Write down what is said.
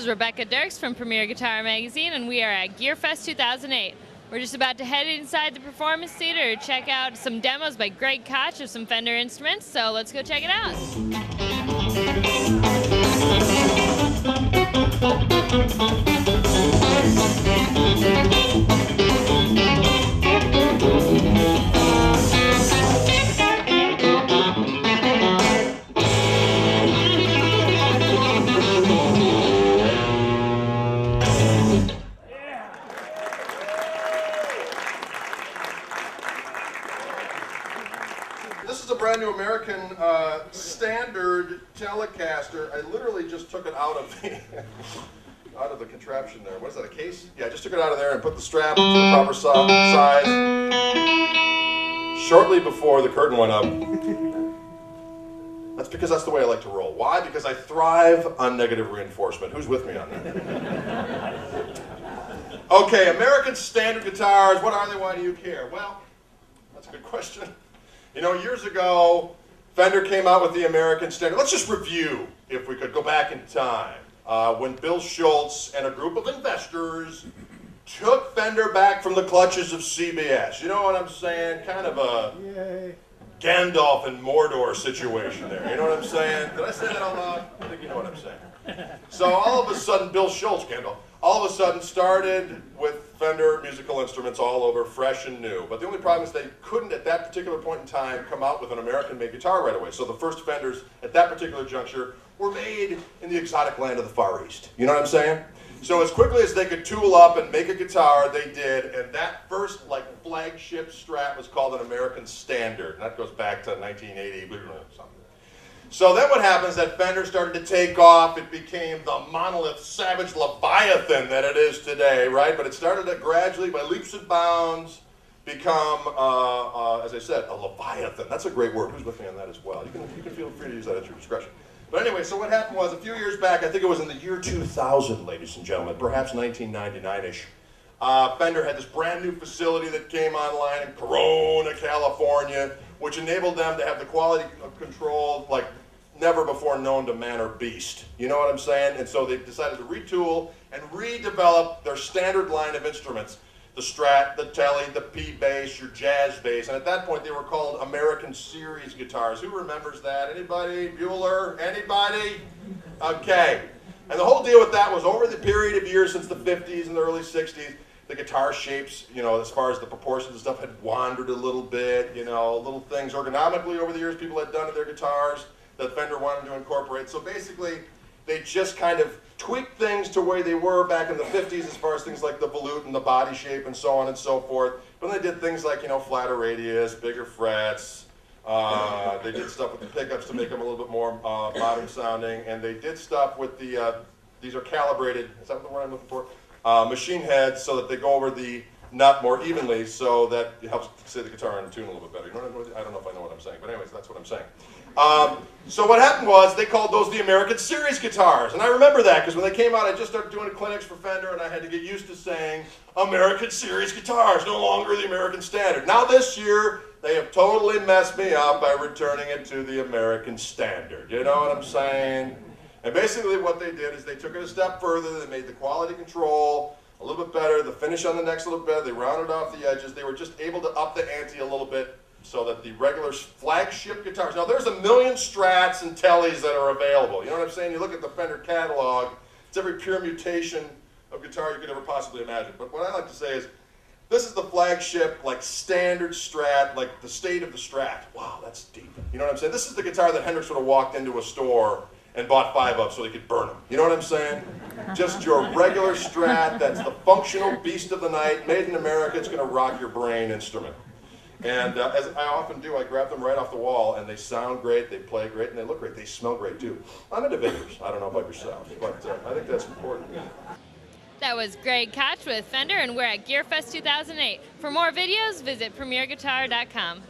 Rebecca Dirks from Premier Guitar Magazine, and we are at GearFest 2008. We're just about to head inside the Performance Theater to check out some demos by Greg Koch of some Fender instruments, so let's go check it out. This is a brand new American standard Telecaster. I literally just took it out of the contraption there. What is that, a case? Yeah, I just took it out of there and put the strap to the proper size shortly before the curtain went up. That's because that's the way I like to roll. Why? Because I thrive on negative reinforcement. Who's with me on that? Okay, American standard guitars. What are they? Why do you care? Well, that's a good question. You know, years ago, Fender came out with the American standard. Let's just review, if we could go back in time, when Bill Schultz and a group of investors took Fender back from the clutches of CBS. You know what I'm saying? Kind of a Gandalf and Mordor situation there. You know what I'm saying? Did I say that out loud? I think you know what I'm saying. So all of a sudden, Bill Schultz, Gandalf, all of a sudden started with Fender musical instruments all over, fresh and new. But the only problem is they couldn't, at that particular point in time, come out with an American-made guitar right away. So the first Fenders, at that particular juncture, were made in the exotic land of the Far East. You know what I'm saying? So as quickly as they could tool up and make a guitar, they did. And that first, flagship Strat was called an American Standard. And that goes back to 1980 something. So then what happens is that Fender started to take off. It became the monolith, savage Leviathan that it is today, right? But it started to gradually, by leaps and bounds, become, as I said, a Leviathan. That's a great word. Who's with me on that as well? You can feel free to use that at your discretion. But anyway, so what happened was a few years back, I think it was in the year 2000, ladies and gentlemen, perhaps 1999-ish, Fender had this brand new facility that came online in Corona, California, which enabled them to have the quality control like never before known to man or beast. You know what I'm saying? And so they decided to retool and redevelop their standard line of instruments. The Strat, the Tele, the P-Bass, your Jazz Bass. And at that point they were called American Series guitars. Who remembers that? Anybody? Bueller? Anybody? Okay. And the whole deal with that was over the period of years since the 50s and the early 60s, the guitar shapes, you know, as far as the proportions and stuff had wandered a little bit, you know, little things ergonomically over the years people had done to their guitars that Fender wanted to incorporate. So basically, they just kind of tweaked things to where they were back in the 50s as far as things like the volute and the body shape and so on and so forth. But they did things like, you know, flatter radius, bigger frets. They did stuff with the pickups to make them a little bit more modern sounding. And they did stuff with the, these are calibrated, is that the word I'm looking for? Machine heads so that they go over the nut more evenly so that it helps say the guitar in tune a little bit better. You know what I don't know if I know what I'm saying, but anyways, that's what I'm saying. So what happened was they called those the American Series guitars. And I remember that because when they came out, I just started doing clinics for Fender and I had to get used to saying American Series guitars, no longer the American Standard. Now this year, they have totally messed me up by returning it to the American Standard. You know what I'm saying? And basically what they did is they took it a step further. They made the quality control a little bit better, the finish on the necks a little better. They rounded off the edges. They were just able to up the ante a little bit so that the regular flagship guitars. Now there's a million Strats and Teles that are available. You know what I'm saying? You look at the Fender catalog, it's every pure mutation of guitar you could ever possibly imagine. But what I like to say is, this is the flagship, like standard Strat, like the state of the Strat. Wow, that's deep. You know what I'm saying? This is the guitar that Hendrix would have walked into a store and bought 5 of so he could burn them. You know what I'm saying? Just your regular Strat, that's the functional beast of the night, made in America. It's going to rock your brain instrument. And as I often do, I grab them right off the wall, and they sound great, they play great, and they look great. They smell great, too. I'm into vendors. I don't know about yourself, but I think that's important. That was Greg Koch with Fender, and we're at GearFest 2008. For more videos, visit premierguitar.com.